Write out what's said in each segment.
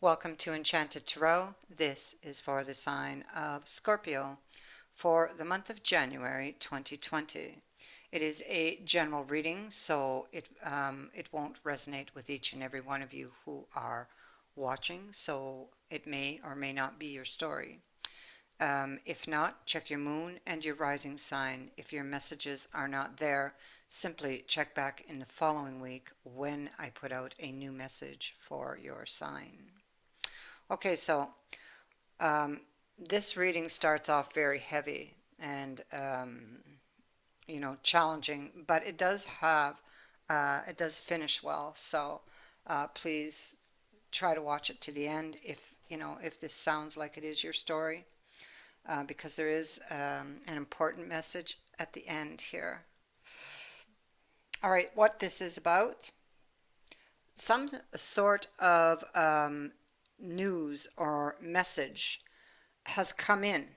Welcome to Enchanted Tarot. This is for the sign of Scorpio for the month of January 2020. It is a general reading, so it won't resonate with each and every one of you who are watching, so it may or may not be your story. If not, check your moon and your rising sign. If your messages are not there, simply check back in the following week when I put out a new message for your sign. Okay, so um, this reading starts off very heavy and challenging, but it does finish well. So please try to watch it to the end if this sounds like it is your story, because there is an important message at the end here. All right, what this is about: some sort of news or message has come in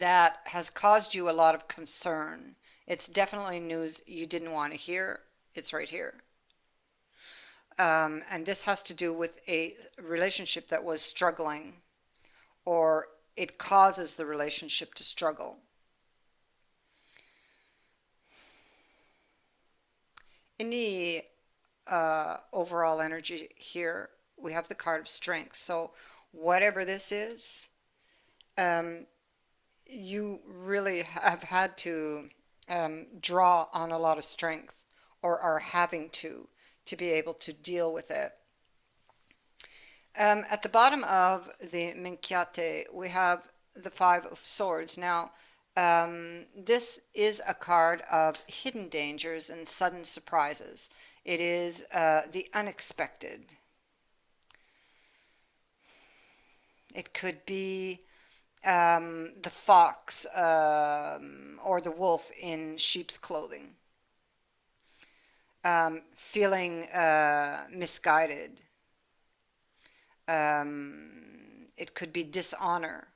that has caused you a lot of concern. It's definitely news you didn't want to hear. It's right here. And this has to do with a relationship that was struggling, or it causes the relationship to struggle. In the overall energy here, we have the card of strength. So, whatever this is, um, you really have had to draw on a lot of strength, or are having to be able to deal with it. At the bottom of the Minchiate, we have the Five of Swords. Now, this is a card of hidden dangers and sudden surprises. It is the unexpected. It could be the fox or the wolf in sheep's clothing, feeling misguided. It could be dishonor.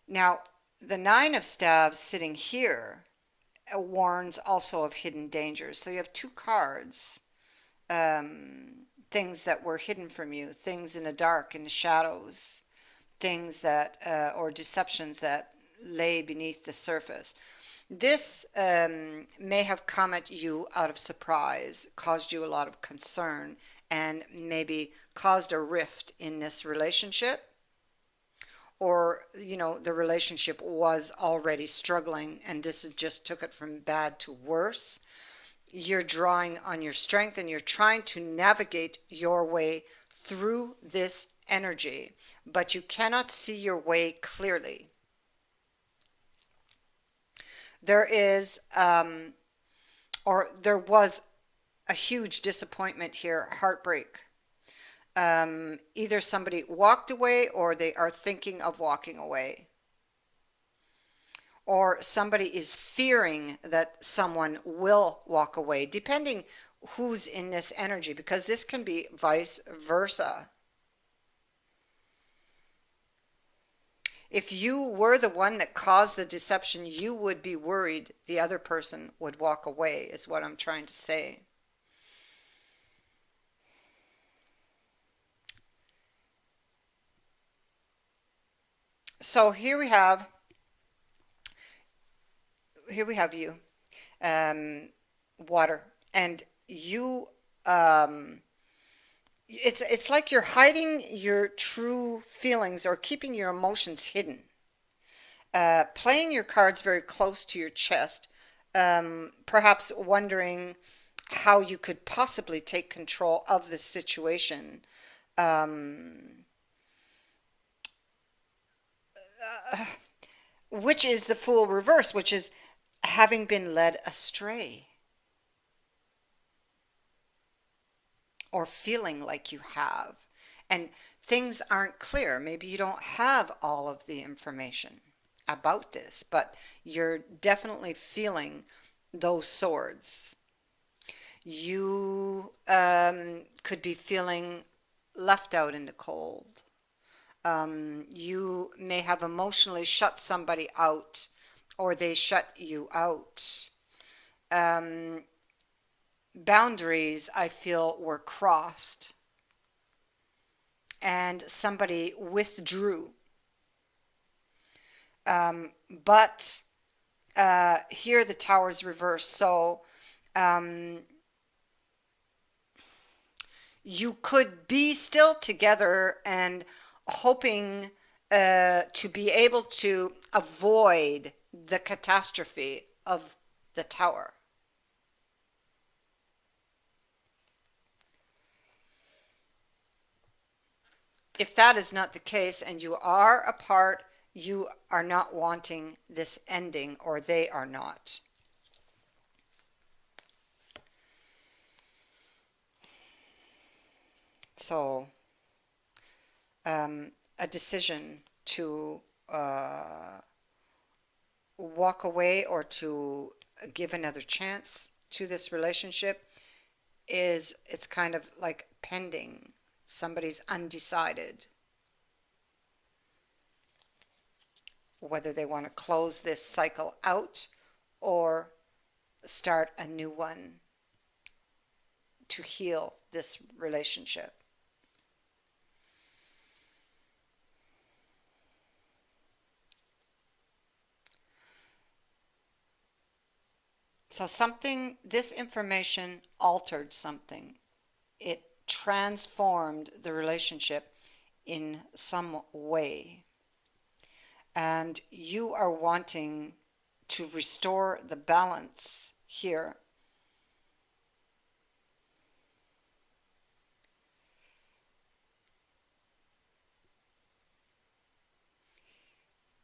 Now, the Nine of Staves sitting here warns also of hidden dangers. So you have two cards, things that were hidden from you, things in the dark, in the shadows, things that, or deceptions that lay beneath the surface. This may have come at you out of surprise, caused you a lot of concern, and maybe caused a rift in this relationship. Or, the relationship was already struggling and this just took it from bad to worse. You're drawing on your strength and you're trying to navigate your way through this energy, but you cannot see your way clearly. There is, or there was a huge disappointment here, heartbreak. Either somebody walked away or they are thinking of walking away. Or somebody is fearing that someone will walk away, depending who's in this energy, because this can be vice versa. If you were the one that caused the deception, you would be worried the other person would walk away, is what I'm trying to say. So here we have you, water, and you it's like you're hiding your true feelings or keeping your emotions hidden, playing your cards very close to your chest, perhaps wondering how you could possibly take control of the situation, which is the Fool reverse, which is having been led astray or feeling like you have. And things aren't clear. Maybe you don't have all of the information about this, but you're definitely feeling those swords. You could be feeling left out in the cold. You may have emotionally shut somebody out, or they shut you out. Um, Boundaries, I feel, were crossed. and somebody withdrew. But here the tower's reversed, so um, you could be still together and hoping to be able to avoid the catastrophe of the tower. If that is not the case and you are apart, you are not wanting this ending, or they are not. So, a decision to walk away or to give another chance to this relationship is, it's kind of like pending. Somebody's undecided whether they want to close this cycle out or start a new one to heal this relationship. So this information altered something. It transformed the relationship in some way. And you are wanting to restore the balance here.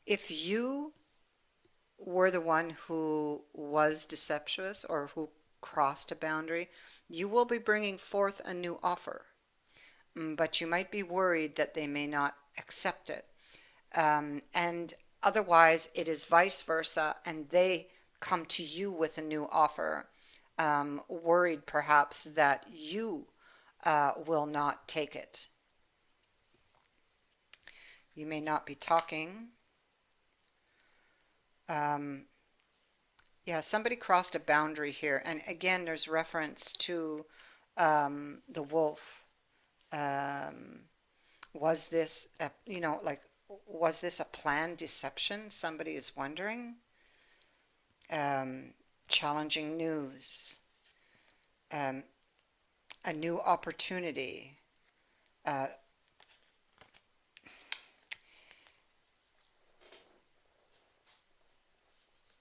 If you were the one who was deceptuous or who crossed a boundary, you will be bringing forth a new offer. But you might be worried that they may not accept it. And otherwise, it is vice versa, and they come to you with a new offer, worried perhaps that you will not take it. You may not be talking. Yeah, somebody crossed a boundary here. And again, there's reference to the wolf. Um, was this, was this a planned deception? Somebody is wondering. Um, Challenging news, um, a new opportunity. Uh,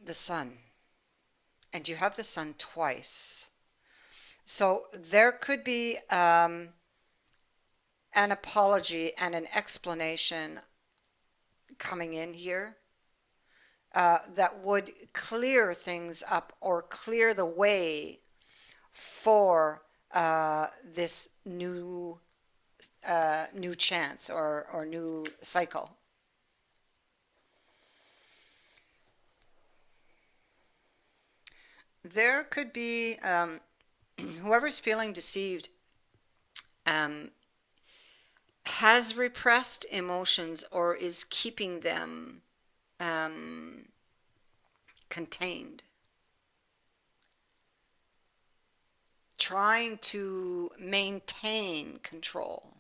the sun. And you have the sun twice. So there could be an apology and an explanation coming in here that would clear things up or clear the way for this new chance or new cycle. There could be whoever's feeling deceived um, has repressed emotions or is keeping them um, contained, trying to maintain control.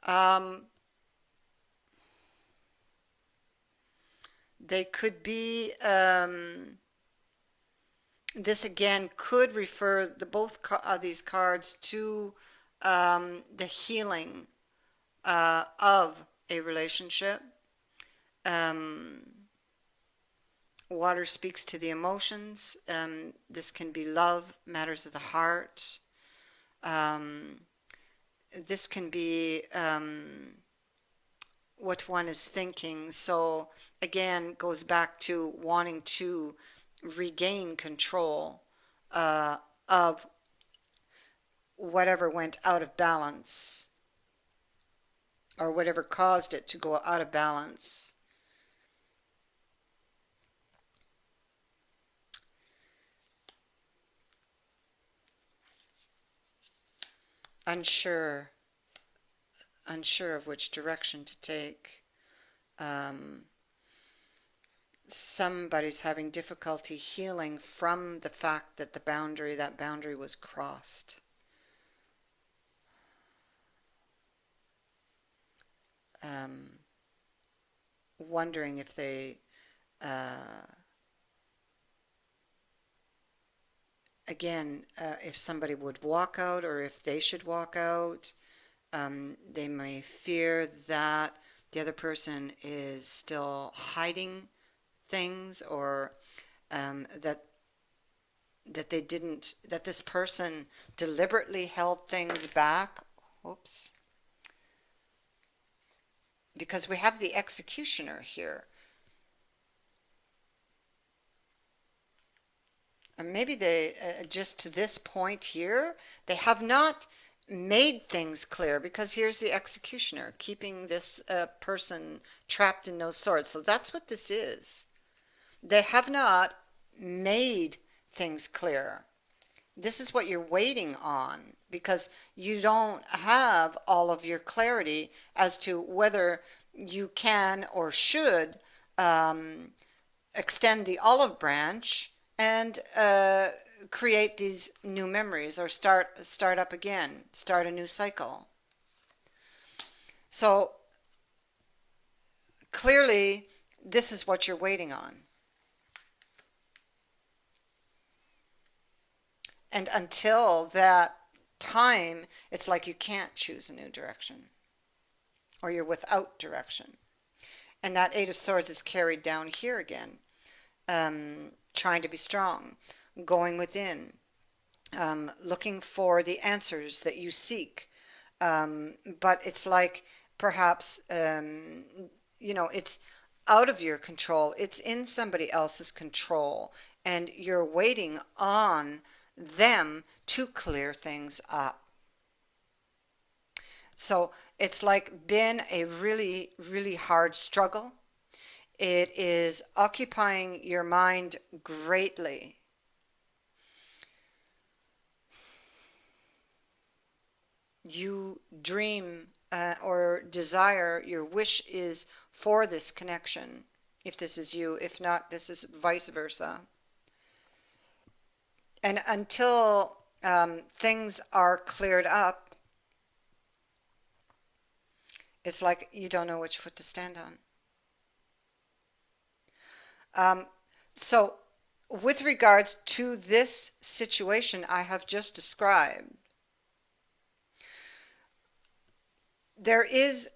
Um, they could be, this again could refer both these cards to the healing of a relationship. Um, Water speaks to the emotions. This can be love, matters of the heart. Um, this can be what one is thinking. So again, goes back to wanting to regain control of whatever went out of balance or whatever caused it to go out of balance. Unsure, unsure of which direction to take. somebody's having difficulty healing from the fact that that boundary was crossed. Um, Wondering if they, again, if somebody would walk out or if they should walk out. They may fear that the other person is still hiding things, or that that this person deliberately held things back. Oops. Because we have the executioner here. And maybe they, just to this point here, they have not made things clear, because here's the executioner keeping this person trapped in those swords. So that's what this is. They have not made things clear. This is what you're waiting on, because you don't have all of your clarity as to whether you can or should extend the olive branch and create these new memories, or start up again, start a new cycle. So clearly, this is what you're waiting on. And until that time, it's like you can't choose a new direction, or you're without direction. And that Eight of Swords is carried down here again, trying to be strong, going within, looking for the answers that you seek. But it's like perhaps, it's out of your control. It's in somebody else's control, and you're waiting on them to clear things up. So it's like been a really, really hard struggle. It is occupying your mind greatly. You dream or desire, your wish is for this connection, if this is you. If not, this is vice versa. And until things are cleared up, it's like you don't know which foot to stand on. So, with regards to this situation I have just described, there is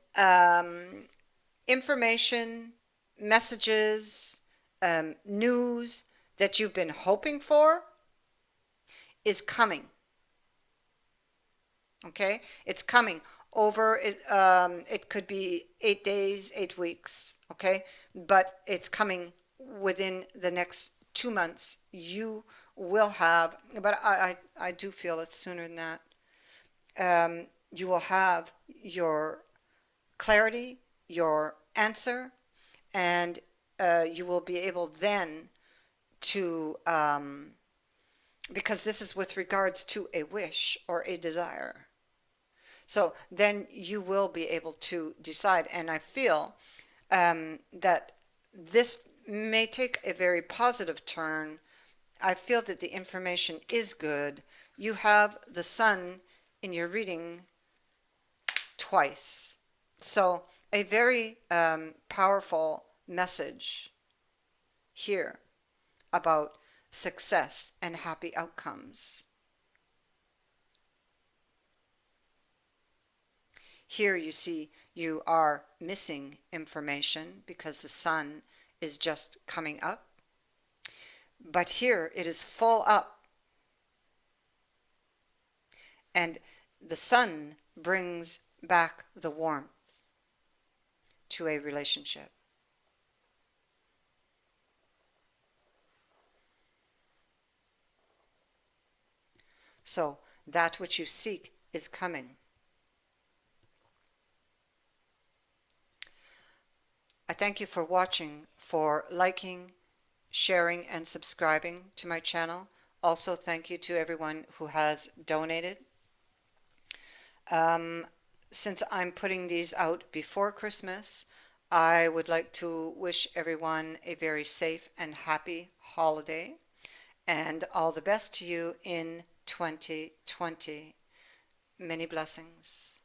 information, messages, news that you've been hoping for is coming. Okay? It's coming over, it could be 8 days, 8 weeks, okay? But it's coming within the next 2 months. You will have, but I do feel it's sooner than that. You will have your clarity, your answer, and you will be able then to, because this is with regards to a wish or a desire. So then you will be able to decide, and I feel that this may take a very positive turn. I feel that the information is good. You have the sun in your reading twice. So a very powerful message here about success and happy outcomes. Here you see you are missing information because the sun is just coming up. But here it is full up. And the sun brings back the warmth to a relationship. So that which you seek is coming. I thank you for watching, for liking, sharing, and subscribing to my channel. Also, thank you to everyone who has donated. Since I'm putting these out before Christmas, I would like to wish everyone a very safe and happy holiday and all the best to you in 2020. Many blessings.